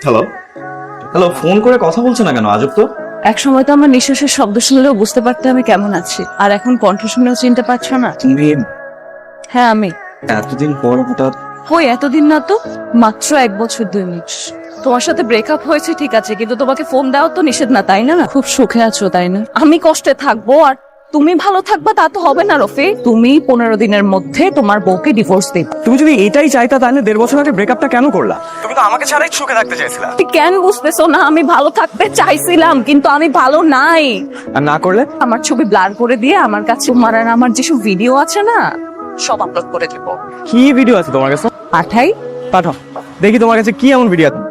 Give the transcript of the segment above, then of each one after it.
Hello. Hello, phone করে কথা বলছো না কেন? আজব তো। এক সময় তো আমার নিঃশ্বাসের শব্দ শুনলেও বুঝতে পারতে আমি কেমন আছি, আর এখন কণ্ঠ শুনেও চিনতে পারছো না? তুমি হ্যাঁ আমি। এতদিন পর হঠাৎ? কই এতদিন না তো, মাত্র 1 বছর 2 মাস। তোমার সাথে ব্রেকআপ হয়েছে ঠিক আছে, কিন্তু তোমাকে ফোন দেওয়া তো নিষেধ না, তাই না? খুব সুখে আছো তাই না? আমি কষ্টে থাকবো আর তুমি ভালো থাকবা তা তো হবে না রফি। তুমি 15 দিনের মধ্যে তোমার বউকে ডিভোর্স দিবে। তুমি যদি এটাই চাইতা তাহলে 1.5 বছর আগে ব্রেকআপটা কেন করলা? তুমি তো আমাকে ছাড়াই সুখে থাকতে চাইছিলা। তুমি কেন বুঝতেছো না? আমি ভালো থাকতে চাইছিলাম কিন্তু আমি ভালো নাই। আর না করলে? আমার ছবি ব্লার করে দিয়ে আমার কাছে তোমার আর আমার যেসব ভিডিও আছে না সব আপলোড করে দেব। কি ভিডিও আছে তোমার কাছে? পাঠাই? পাঠাও দেখি তোমার কাছে কি এমন ভিডিও আছে।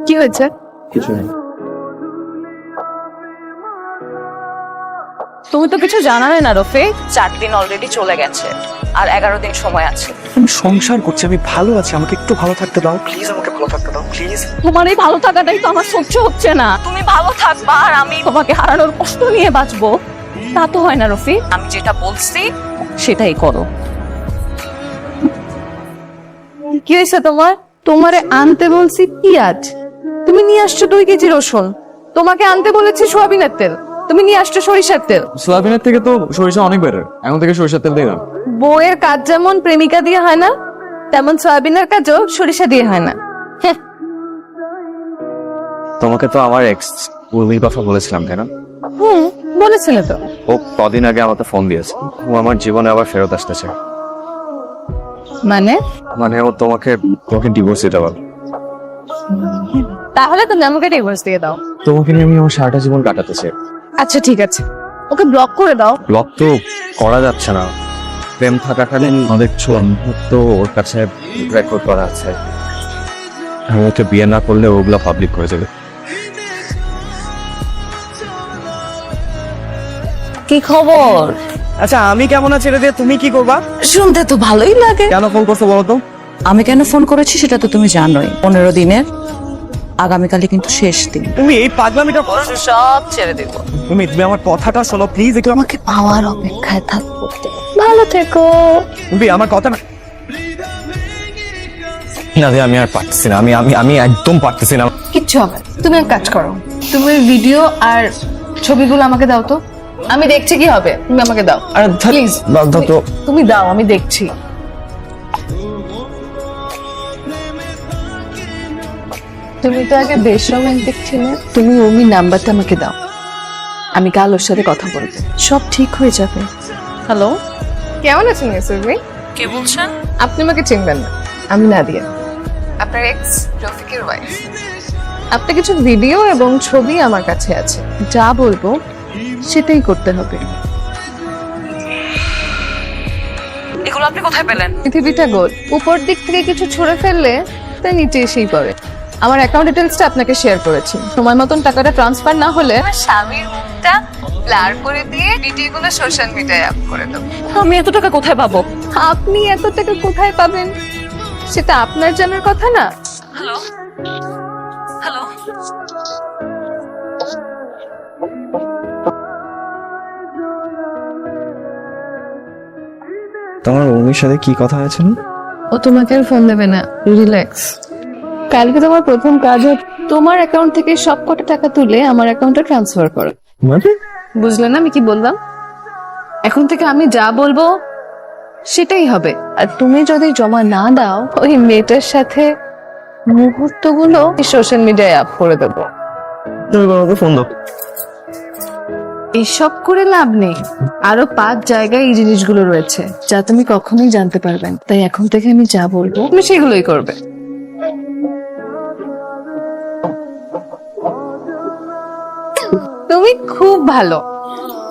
কি হয়েছে? কিছু নেই। তুমি তো কিছু জানালে না রফি। 4 দিন অলরেডি চলে গেছে আর 11 দিন সময় আছে। আমি সংসার করছি, আমি ভালো আছি, আমাকে একটু ভালো থাকতে দাও প্লিজ, আমাকে ভালো থাকতে দাও প্লিজ। তোমার এই ভালো থাকাটাই তো আমার সহ্য হচ্ছে না। তুমি ভালো থাকবা আর আমি তোমাকে হারানোর কষ্ট নিয়ে বাঁচবো, তা তো হয় না রফি। আমি যেটা বলছি সেটাই করো। কি হয়েছে তোমার? তোমারে আনতে বলছি পেঁয়াজ, তুমি নিয়ে আসছো 2 কেজি রসুন। তোমাকে আনতে বলেছি সোয়াবিনের তেল, তুমি নিয়ে আসছো সরিষার তেল। সোয়াবিনের থেকে তো সরিষা অনেক বেটার, এখন থেকে সরিষার তেল দিলাম। বউয়ের কাজ যেমন প্রেমিকা দিয়ে হয় না, তেমন সয়াবিনের কাজও সরিষা দিয়ে হয় না। হ্যাঁ, তোমাকে তো আমার এক্স উর্মির কথা বলেছিলাম তাই না? বলেছিলে তো। ও কদিন আগে আমাকে ফোন দিয়েছে, ও আমার জীবনে আবার ফেরত আসতেছে। মানে মানে ও তোমাকে তোমাকে ডিভোর্স দিতে পারবে। তাহলে তুমি আমাকে ডিভোর্স দিয়ে দাও। তোমাকে নিয়ে আমি আমার সারাটা জীবন কাটাতে চাই। আচ্ছা ঠিক আছে, ওকে ব্লক করে দাও। ব্লক তো করা যাচ্ছে না, প্রেম থাকাকালীন অনেক মুহূর্ত ওর কাছে রেকর্ড করা আছে। আমি ওকে বিয়ে না করলে ওগুলো পাবলিক করে দেবে। কি খবর? আচ্ছা আমি কেমন আছি রে, তুমি কি করবা? শুনতে তো ভালোই লাগে। কেন ফোন করছো বলো তো? আমি কেন ফোন করেছি সেটা তো তুমি জানোই। 15 দিনের আগামীকালই কিন্তু শেষ দিন। তুমি এই পাগলামিটা সব ছেড়ে দেব। তুমি আমার কথাটা শোনো প্লিজ, একটু আমাকে। আমাকে পাওয়ার অপেক্ষায় থাকবো। ভালো থেকো। তুমি আমার কথা না না দে, আমি আর পারতেছি না, আমি আমি আমি একদম পারতেছি না। কিচ্ছু হবে না। তুমি এক কাজ করো, তুমি ভিডিও আর ছবিগুলো আমাকে দাও তো, আমি দেখছি কি হবে। তুমি আমাকে দাও আরে প্লিজ। দাও দাও তো। তুমি দাও, আমি দেখছি। তুমি তো আগে বেশ রোমান্টিক ছিলে। তুমি উর্মির নাম্বারটা আমাকে দাও, আমি কাল ওর সাথে কথা বলবো। সব ঠিক হয়ে যাবে। হ্যালো, কেমন আছেন মিস উর্মি? কে বলছেন? আপনি আমাকে চিনবেন না, আমি নাদিয়া, আপনার এক্স রফিকের ওয়াইফ। আপনার কিছু ভিডিও এবং ছবি আমার কাছে আছে, যা বলবো সেটাই করতে হবে। এগুলো আপনি কোথায় পেলেন? পৃথিবীটা গোল, উপর দিক থেকে কিছু ছুঁড়ে ফেললে তা নিচে এসেই পড়ে। আমার অ্যাকাউন্ট ডিটেইলসটা আপনাকে শেয়ার করেছি, সময় মতন টাকাটা ট্রান্সফার না হলে আমার স্বামীর মুখটা ব্লার করে দিয়ে ভিডিওগুলো সোশ্যাল মিডিয়ায় আপ করে দেবো। আমি এত টাকা কোথায় পাবো? আপনি এত টাকা কোথায় পাবেন সেটা আপনার জানার কথা না। হ্যালো হ্যালো, তোমার উর্মির সাথে কি কথা হয়েছে না? ও তোমাকে আর ফোন দেবে না, রিল্যাক্স। কালকে তোমার প্রথম কাজ হবে তোমার অ্যাকাউন্ট থেকে সব কটা টাকা তুলে আমার অ্যাকাউন্টে ট্রান্সফার করো। মানে? বুঝলে না আমি কি বললাম? এখন থেকে আমি যা বলবো সেটাই হবে, আর তুমি যদি জমা না দাও ওই মেয়েটার সাথে মুহূর্তগুলো সোশ্যাল মিডিয়ায় আপ করে দেবো। তুমি আমাকে ফোন দাও। এসব করে লাভ নেই, আরো 5 জায়গায় এই জিনিসগুলো রয়েছে যা তুমি কখনোই জানতে পারবে না। তাই এখন থেকে আমি যা বলবো তুমি সেগুলোই করবে। তুমি খুব ভালো,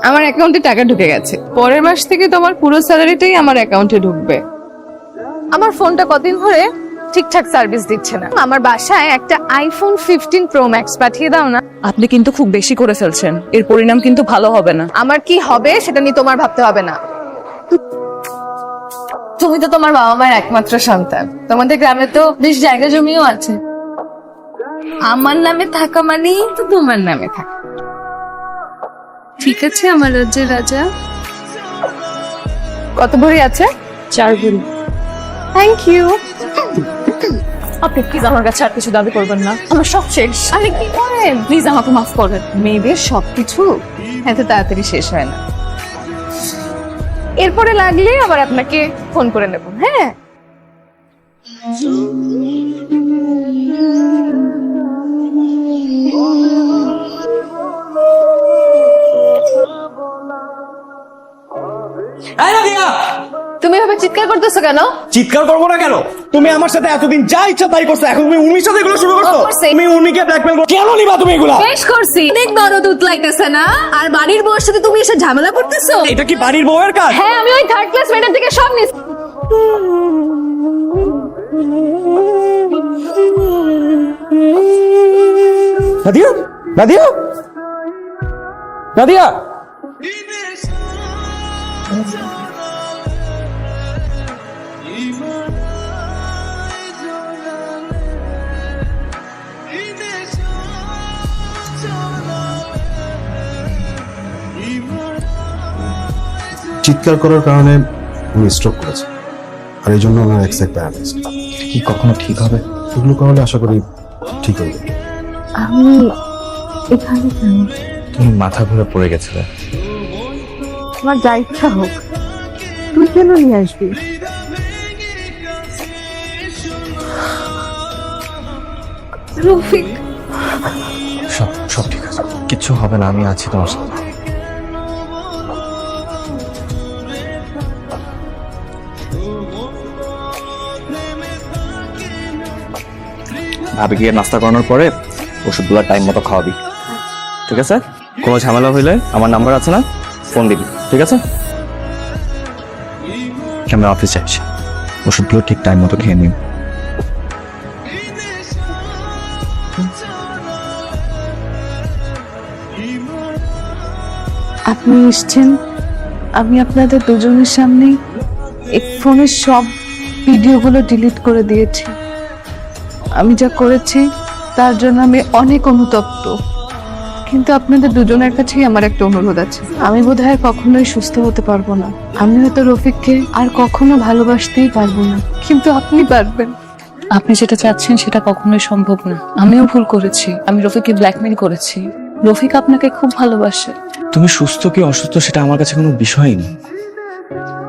আমার অ্যাকাউন্টে টাকা ঢুকে গেছে। পরের মাস থেকে তোমার পুরো স্যালারিটাই আমার অ্যাকাউন্টে ঢুকবে। আমার ফোনটা কতদিন ধরে ঠিকঠাক সার্ভিস দিচ্ছে না, আমার বাসায় একটা আইফোন 15 প্রো ম্যাক্স পাঠিয়ে দাও না। আপনি কিন্তু খুব বেশি করে ফেলছেন, এর পরিণাম কিন্তু ভালো হবে না। আমার কি হবে সেটা নিয়ে তোমার ভাবতে হবে না। তুমি তো তোমার বাবা মায়ের একমাত্র সন্তান, তোমাদের গ্রামে তো বেশ জায়গা জমিও আছে। আমার নামে থাকা মানেই তো তোমার নামে থাকা। ঠিক আছে আমার রাজ্যের রাজা। কত ভরি আছে? 4 ভরি। Thank you. আপনি প্লিজ আমার কাছে আর কিছু দাবি করবেন না, আমার সব শেষ। আরে কি করেন? প্লিজ আমাকে মাফ করেন। মেয়েদের সবকিছু এত তাড়াতাড়ি শেষ হয় না। এরপরে লাগলে আবার আপনাকে ফোন করে নেব। হ্যাঁ, এই নাদিয়া, তুমি এভাবে চিৎকার করতেছো কেন? চিৎকার করবো না কেন? তুমি আমার সাথে এতদিন যা ইচ্ছা তাই করছো, এখন তুমি উর্মির সাথে এগুলো শুরু করছো। করছি। তুমি উর্মিকে ব্ল্যাকমেল করো, কেন নিবা তুমি এগুলা? বেশ করছি, অনেক দরদ উতলাইতেছে না? আর বাড়ির বউয়ের সাথে তুমি এসে ঝামেলা করতেছো? এটা কি বাড়ির বউয়ের কাজ? হ্যাঁ, আমি ওই 3rd ক্লাস মেয়েটার থেকে সব নিস। নাদিয়া, নাদিয়া, নাদিয়া, চিৎকার করার কারণে উনি স্ট্রোক করেছে, আর এই জন্য ওনার এক্সাক্ট প্যারালাইজড। কি কখনো ঠিক হবে? এগুলো করালে আশা করি ঠিক হয়ে যাবে। আমি এখানে কেন? তুমি মাথা ঘুরে পড়ে গেছিলে। আমার যা ইচ্ছা হোক, তুই কেন নিয়ে আসবি? রফিক, সব সব ঠিক আছে, কিচ্ছু হবে না, আমি আছি তোমার সাথে। ভাবি গিয়ে নাস্তা করানোর পরে ওষুধগুলো টাইম মতো খাওয়াবি, ঠিক আছে? কোনো ঝামেলা হইলে আমার নাম্বার আছে না, ফোন দিবি, ঠিক আছে? আমি অফিসে আছি, ওষুধগুলো ঠিক টাইম মতো খেয়ে নিন। আপনি এসছেন, আমি আপনাদের দুজনের সামনেই এই ফোনের সব ভিডিওগুলো ডিলিট করে দিয়েছি। আমি যা করেছি তার জন্য আমি অনেক অনুতপ্ত, কিন্তু আপনাদের দুজনের কাছেই আমার একটা অনুরোধ আছে। আমি বোধহয় কখনোই সুস্থ হতে পারবো না, আমি হয়তো রফিককে আর কখনো ভালোবাসতেই পারবো না, কিন্তু আপনি পারবেন। আপনি যেটা চাচ্ছেন সেটা কখনোই সম্ভব না। আমিও ভুল করেছি, আমি রফিককে ব্ল্যাকমেল করেছি। রফিক আপনাকে খুব ভালোবাসে। তুমি সুস্থ কি অসুস্থ সেটা আমার কাছে কোনো বিষয়ই নেই,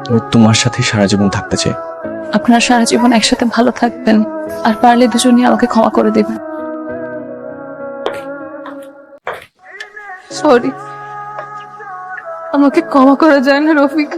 আমি তোমার সাথে সারা জীবন থাকতে চাই। আপনারা সারা জীবন একসাথে ভালো থাকবেন, আর পারলে দুজনই আমাকে ক্ষমা করে দেবেন। সরি, আমাকে ক্ষমা করা যায় না রফিক।